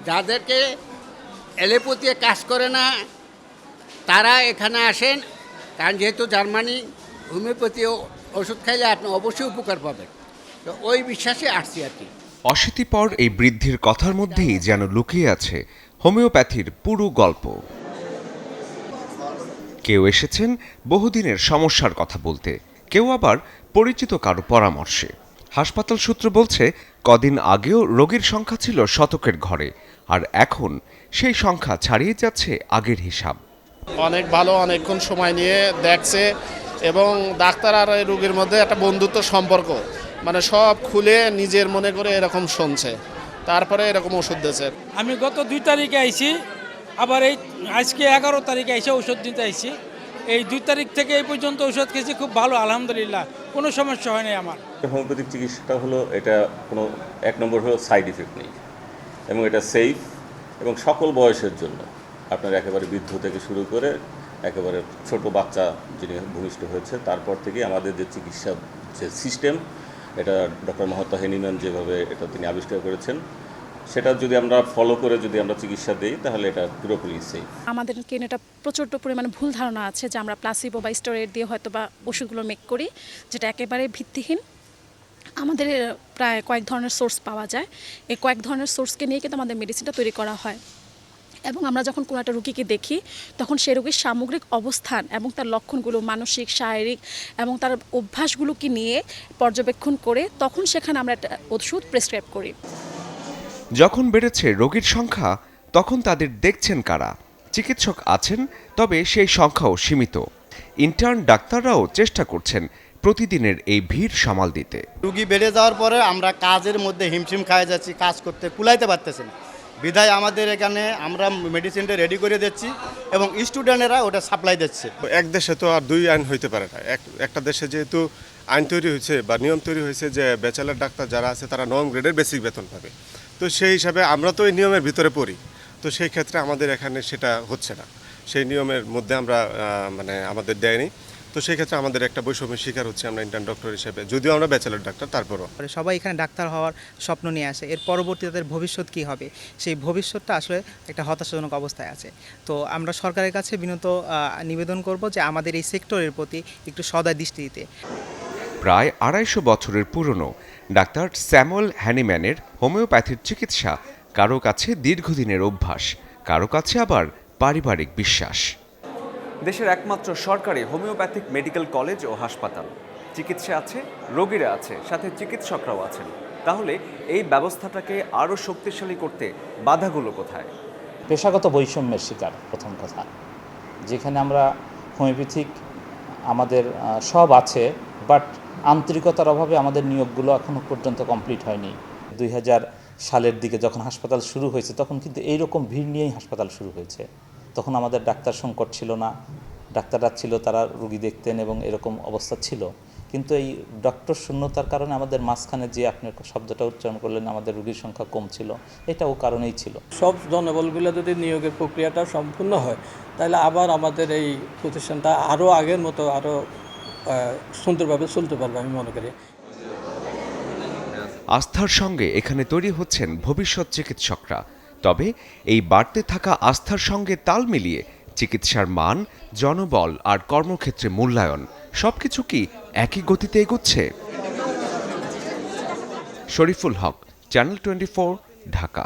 যাদেরকে এলোপ্যাথি কাজ করে না তারা এখানে আসেন, কারণ যেহেতু জার্মানি হোমিওপ্যাথি ওষুধ খাইলে আপনি অবশ্যই উপকার পাবেন, তো ওই বিশ্বাসে আসছি আর কি। অশীতিপর এই বৃদ্ধির কথার মধ্যেই যেন লুকিয়ে আছে হোমিওপ্যাথির পুরো গল্প। কেউ এসেছেন বহুদিনের সমস্যার কথা বলতে, কেউ আবার পরিচিত কারো পরামর্শে। হাসপাতাল সূত্র বলছে কদিন আগেও রোগীর সংখ্যা ছিল শতকের ঘরে, আর এখন সেই সংখ্যা ছাড়িয়ে যাচ্ছে আগের হিসাব। অনেক ভালো, অনেকক্ষণ সময় নিয়ে দেখছে এবং ডাক্তার আর রোগীর মধ্যে একটা বন্ধুত্ব সম্পর্ক, মানে সব খুলে নিজের মনে করে এরকম শুনছে, তারপরে এরকম ওষুধ দিয়েছে। আমি গত 2 তারিখে আইছি, আবার এই আজকে 11 তারিখে এসে ওষুধ নিতে আইছি। এই 2 তারিখ থেকে এই পর্যন্ত ওষুধ খেয়েছি, খুব ভালো, আলহামদুলিল্লাহ, কোনো সমস্যা হয়নি আমার। হোমিওপ্যাথিক চিকিৎসাটা হলো, এটা কোনো এক নম্বর হলো সাইড ইফেক্ট নেই এবং এটা সেফ এবং সকল বয়সের জন্য। আপনার একেবারে বৃদ্ধ থেকে শুরু করে একেবারে ছোট বাচ্চা যিনি ভূমিষ্ঠ হয়েছে, তারপর থেকে আমাদের যে চিকিৎসা যে সিস্টেম, এটা ডক্টর মহাত্মা হেনিম্যান যেভাবে এটা তিনি আবিষ্কার করেছেন, সেটা যদি আমরা ফলো করে যদি আমরা চিকিৎসা দিই তাহলে এটা পুরোপুরি সেফ। আমাদেরকে এটা প্রচণ্ড পরিমাণে ভুল ধারণা আছে যে আমরা প্লাসিবো বা স্টেরয়েড দিয়ে হয়তো বা ওষুধগুলো মেক করি, যেটা একেবারে ভিত্তিহীন। আমাদের প্রায় কয়েক ধরনের সোর্স পাওয়া যায়, এই কয়েক ধরনের সোর্সকে নিয়ে কিন্তু আমাদের মেডিসিনটা তৈরি করা হয়। এবং আমরা যখন কোনো একটা রুগীকে দেখি তখন সে রোগীর সামগ্রিক অবস্থান এবং তার লক্ষণগুলো, মানসিক, শারীরিক এবং তার অভ্যাসগুলোকে নিয়ে পর্যবেক্ষণ করে তখন সেখানে আমরা একটা ওষুধ প্রেসক্রাইব করি। যখন বেড়েছে রোগীর সংখ্যা, তখন তাদের দেখছেন কারা? চিকিৎসক আছেন, তবে সেই সংখ্যাও সীমিত। ইন্টার্ন ডাক্তাররাও চেষ্টা করছেন প্রতিদিনের এই ভিড় সামাল দিতে। রুগী বেড়ে যাওয়ার পরে আমরা কাজের মধ্যে হিমশিম খায় যাচ্ছি, কাজ করতে কুলাইতে পারতেছি না। বিধায় আমাদের এখানে আমরা মেডিসিনটা রেডি করে দিচ্ছি এবং স্টুডেন্টেরা ওটা সাপ্লাই দিচ্ছে। এক দেশে তো আর দুই আইন হইতে পারে না। একটা দেশে যেহেতু আইন তৈরি হয়েছে বা নিয়ম তৈরি হয়েছে যে ব্যাচেলার ডাক্তার যারা আছে তারা নবম গ্রেডের বেসিক বেতন পাবে, তো সেই হিসাবে আমরা তো এই নিয়মের ভিতরে পড়ি, তো সেই ক্ষেত্রে আমাদের এখানে সেটা হচ্ছে না, সেই নিয়মের মধ্যে আমরা আমাদের দেয়নি। তো সেই ক্ষেত্রে আমাদের একটা বৈষম্যের শিকার হচ্ছে আমরা ইন্টার্ন ডক্টর হিসেবে, যদিও আমরা ব্যাচেলর ডাক্তার। তারপরও সবাই এখানে ডাক্তার হওয়ার স্বপ্ন নিয়ে আসে, এর পরবর্তীতে তাদের ভবিষ্যৎ কী হবে, সেই ভবিষ্যৎটা আসলে একটা হতাশাজনক অবস্থায় আছে। তো আমরা সরকারের কাছে বিনত নিবেদন করব যে আমাদের এই সেক্টরের প্রতি একটু সদয় দৃষ্টি দিতে। প্রায় 250 বছরের পুরনো ডাক্তার স্যামুয়েল হ্যানিম্যানের হোমিওপ্যাথির চিকিৎসা কারো কাছে দীর্ঘদিনের অভ্যাস, কারো কাছে আবার পারিবারিক বিশ্বাস। দেশের একমাত্র সরকারি হোমিওপ্যাথিক মেডিকেল কলেজ ও হাসপাতাল। চিকিৎসা আছে, রোগীরা আছে, সাথে চিকিৎসকরাও আছেন। তাহলে এই ব্যবস্থাটাকে আরও শক্তিশালী করতে বাধাগুলো কোথায়? পেশাগত বৈষম্যের শিকার প্রথম কথা, যেখানে আমরা হোমিওপ্যাথিক আমাদের সব আছে, বাট আন্তরিকতার অভাবে আমাদের নিয়োগগুলো এখনও পর্যন্ত কমপ্লিট হয়নি। 2000 সালের দিকে যখন হাসপাতাল শুরু হয়েছে তখন কিন্তু এইরকম ভিড় নিয়েই হাসপাতাল শুরু হয়েছে। তখন আমাদের ডাক্তার সংকট ছিল না, ডাক্তাররা ছিল, তারা রুগী দেখতেন এবং এরকম অবস্থা ছিল। কিন্তু এই ডক্টর শূন্যতার কারণে আমাদের মাঝখানে যে আপনি শব্দটা উচ্চারণ করলেন, আমাদের রুগীর সংখ্যা কম ছিল, এটাও কারণেই ছিল। সব জনবলগুলো যদি নিয়োগের প্রক্রিয়াটা সম্পূর্ণ হয়, তাহলে আবার আমাদের এই প্রতিষ্ঠানটা আরও আগের মতো আরও সুন্দরভাবে চলতে পারবে আমি মনে করি। আস্থার সঙ্গে এখানে তৈরি হচ্ছেন ভবিষ্যৎ চিকিৎসকরা। তবে এই বাড়তে থাকা আস্থার সঙ্গে তাল মিলিয়ে চিকিৎসার মান, জনবল আর কর্মক্ষেত্রে মূল্যায়ন সবকিছু কি একই গতিতে এগোচ্ছে? শরীফুল হক, চ্যানেল 24, ঢাকা।